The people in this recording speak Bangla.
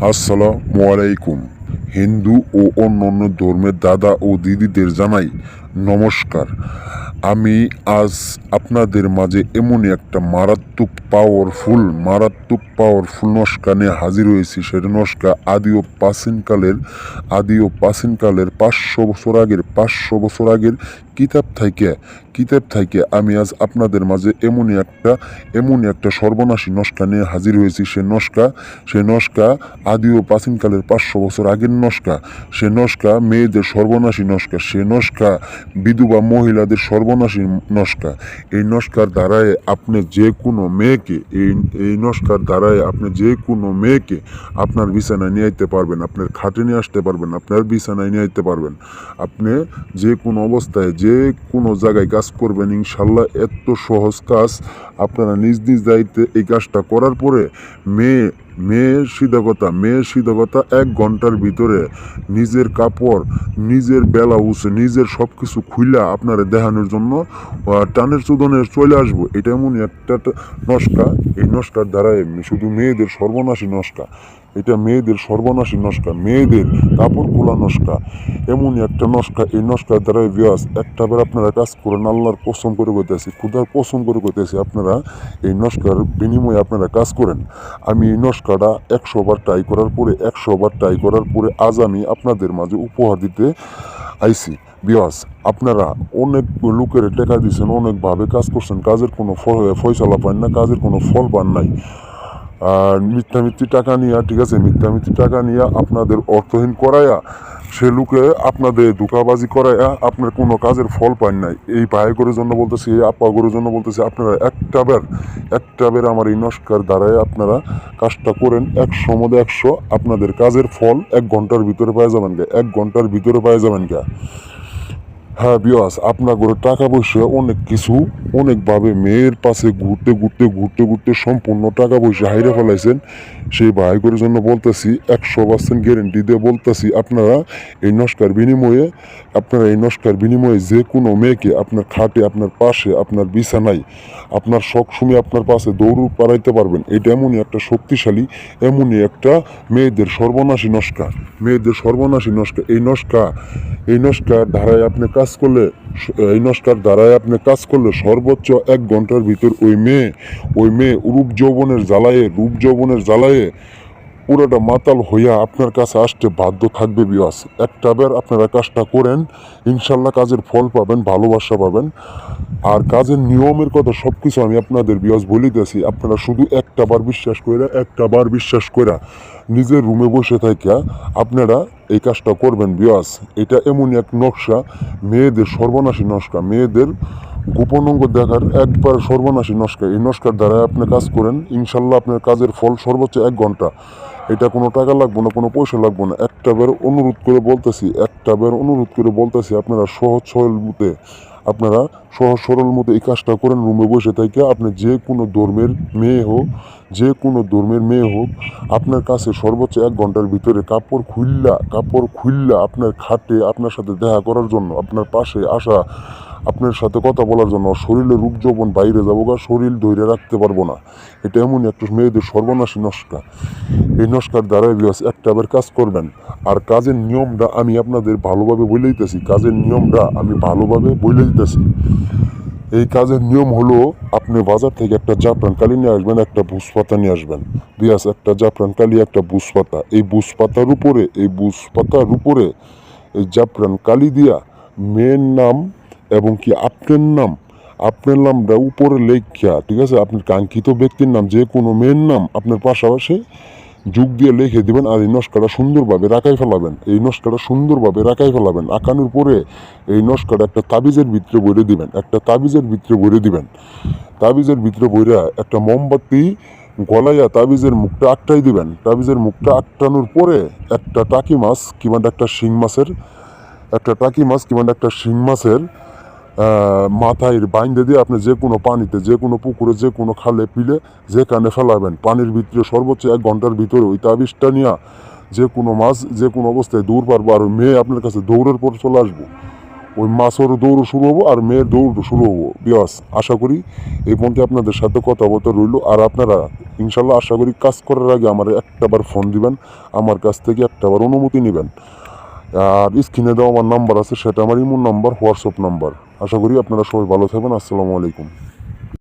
আসসালামু আলাইকুম। হিন্দু ও অন্যান্য ধর্মের দাদা ও দিদিদের জানাই নমস্কার। আমি আজ আপনাদের মাঝে এমনই একটা মারাত্মক পাওয়ারফুল নস্কা নিয়ে হাজির হয়েছি। সেটা নস্কা আদি ও প্রাচীনকালের 500 বছর আগের কিতাব থেকে আমি আজ আপনাদের মাঝে এমনই একটা সর্বনাশী নস্কা নিয়ে হাজির হয়েছি। সে নস্কা আদি ও প্রাচীনকালের 500 বছর আগের নস্কা। সে নস্কা মেয়েদের সর্বনাশী নস্কা। সে নস্কা বিধবা মহিলাদের সর্বনাশী নস্কা। এই নস্কার দ্বারায় আপনি যে কোনো মেয়েকে আপনার বিছানায় নিয়ে আইতে পারবেন, আপনার খাটে নিয়ে আসতে পারবেন, আপনার বিছানায় নিয়ে আইতে পারবেন। আপনি যে কোনো অবস্থায় যে কোনো জায়গায় কাজ করবেন, ইনশাল্লাহ এত সহজ কাজ আপনারা নিজ দায়িত্বে এই কাজটা করার পরে মেয়ের সিধা কথা 1 ঘন্টার ভিতরে নিজের কাপড়, নিজের ব্লাউজ, নিজের সব কিছু খুইলা আপনারা দেখানোর জন্য টানের চোদনে চলে আসবো। এটা এমনই একটা নস্কা। এই নস্কার দ্বারাই শুধু মেয়েদের সর্বনাশী নস্কা। এটা মেয়েদের সর্বনাশী নস্কা, মেয়েদের কাপড় খোলা নস্কা, এমনই একটা নস্কা। এই নস্কার দ্বারাই একটাবার আপনারা কাজ করেন। আল্লাহর কসম করে কইতেছি, খুদার কসম করে কইতেছি, আপনারা এই নস্কার বিনিময়ে আপনারা কাজ করেন। আমি এই নস্কাটা 100 বার ট্রাই করার পরে আজ আমি আপনাদের মাঝে উপহার দিতে আইছি। বিয়াস, আপনারা অনেক লোকের টাকা দিচ্ছেন, অনেকভাবে কাজ করছেন, কাজের কোনো ফয়সালা পান না, কাজের কোনো ফল পান নাই। আর মিথ্যামিথ্যি টাকা নিয়ে আপনাদের অর্থহীন করায়া, সে লোকে আপনাদের ধোঁকাবাজি করায়া আপনার কোনো কাজের ফল পান নাই। এই ভাই করার জন্য বলতেছি, এই আপা করার জন্য বলতেছি, আপনারা একটাবার আমার এই নস্কার দ্বারাই আপনারা কাজটা করেন। 100 আপনাদের কাজের ফল 1 ঘন্টার ভিতরে পাওয়া যাবেন গা। হ্যাঁ বিয়াস, আপনার ঘরে টাকা পয়সা অনেকভাবে মেয়ের পাশে ঘুরতে সম্পূর্ণ টাকা পয়সা হাইরে ফেলাইছেন। সেই ভাই করে জন্য বলতেছি, 100% গ্যারেন্টি দিয়ে বলতেছি, আপনারা এই নস্কার বিনিময়ে যে কোনো মেয়েকে আপনার খাটে, আপনার পাশে, আপনার বিছানায়, আপনার সবসময় আপনার পাশে দৌড় পাড়াইতে পারবেন। এটা এমনই একটা শক্তিশালী, এমনই একটা মেয়েদের সর্বনাশী নস্কা। এই নস্কার ধারায় আপনি কাজ করলে সর্বোচ্চ 1 ঘন্টার ভিতর ওই মেয়ে রূপ যৌবনের জ্বালায়ে পুরোটা মাতাল হইয়া আপনার কাছে আসতে বাধ্য থাকবে। বিয়াস, একটাবার আপনারা কাজটা করেন, ইনশাল্লাহ কাজের ফল পাবেন, ভালোবাসা পাবেন। আর কাজের নিয়মের কথা সবকিছু আমি আপনাদের বিয়াস বলিতেছি। আপনারা শুধু একটাবার বিশ্বাস কইরা নিজের রুমে বসে থাকিয়া আপনারা এই কাজটা করবেন। বিয়াস, এটা এমনই এক নকশা, মেয়েদের সর্বনাশী নস্কা, মেয়েদের গোপন অঙ্গ দেখার একবার সর্বনাশী নস্কা। এই নস্কার দ্বারা আপনি কাজ করেন, ইনশাল্লাহ আপনার কাজের ফল সর্বোচ্চ 1 ঘন্টা। এটা কোনো টাকা লাগবে না, কোনো পয়সা লাগবে না। একটাবার অনুরোধ করে বলতেছি, আপনারা সহজ সরল মতে এই কাজটা করেন। রুমে বসে থেকে আপনি যে কোনো ধর্মের মেয়ে হোক, আপনার কাছে সর্বোচ্চ 1 ঘন্টার ভিতরে কাপড় খুইল্লা আপনার খাটে আপনার সাথে দেখা করার জন্য, আপনার পাশে আসা, আপনার সাথে কথা বলার জন্য। শরীরে রূপ যৌবন বাইরে যাবো গা, শরীর ধরে রাখতে পারবো না। এটা এমনই একটা মেয়েদের সর্বনাশী নস্কা। এই নস্কার দ্বারাই বিয়াস একটাবার কাজ করবেন। আর কাজের নিয়মটা আমি আপনাদের ভালোভাবে বলে দিতেছি। এই কাজের নিয়ম হলো, আপনি বাজার থেকে একটা জাফরান কালি নিয়ে আসবেন, একটা ভুজপাতা নিয়ে আসবেন। বিয়াস, একটা জাফরান কালি, একটা ভুজপাতা। এই ভুজপাতার উপরে এই জাফরান কালি দিয়া মেয়ের নাম এবং কি আপনার নামটা উপরে লেখা, ঠিক আছে, আপনার কাঙ্ক্ষিত ব্যক্তির নাম, যে কোনো মেয়ের নাম আপনার পাশাপাশি যুগ দিয়ে লিখে দিবেন। আর এই নস্কাটা সুন্দরভাবে রাখাই ফেলাবেন। আঁকানোর পরে এই নস্কাটা একটা তাবিজের ভিতরে ভরে দিবেন। তাবিজের ভিতরে ভরে একটা মোমবাতি গলাইয়া তাবিজের মুখটা আটকাই দিবেন। তাবিজের মুখটা আটকানোর পরে একটা টাকি মাছ কিংবা একটা শিং মাছের মাথায় বাইন্ধে দিয়ে আপনি যে কোনো পানিতে, যে কোনো পুকুরে, যে কোনো খালে পিলে যেখানে ফেলাবেন, পানির ভিতরে সর্বোচ্চ 1 ঘন্টার ভিতরে ওই তাবিজটা নিয়ে যে কোনো মাছ যে কোনো অবস্থায় দৌড় পারবো। আর মেয়ে আপনার কাছে দৌড়ের পর চলে আসবো। ওই মাছের দৌড় শুরু হবো আর মেয়ের দৌড় শুরু হবো। বিয়াস আশা করি এই পর্যন্ত আপনাদের সাথে কথাবার্তা রইল। আর আপনারা ইনশাল্লাহ আশা করি কাজ করার আগে আমার একটাবার ফোন দিবেন, আমার কাছ থেকে একটাবার অনুমতি নেবেন। আর স্ক্রিনে দেওয়া আমার নাম্বার আছে, সেটা আমার ইমো নাম্বার, হোয়াটসঅ্যাপ নাম্বার। আশা করি আপনারা সবাই ভালো থাকবেন। আসসালামু আলাইকুম।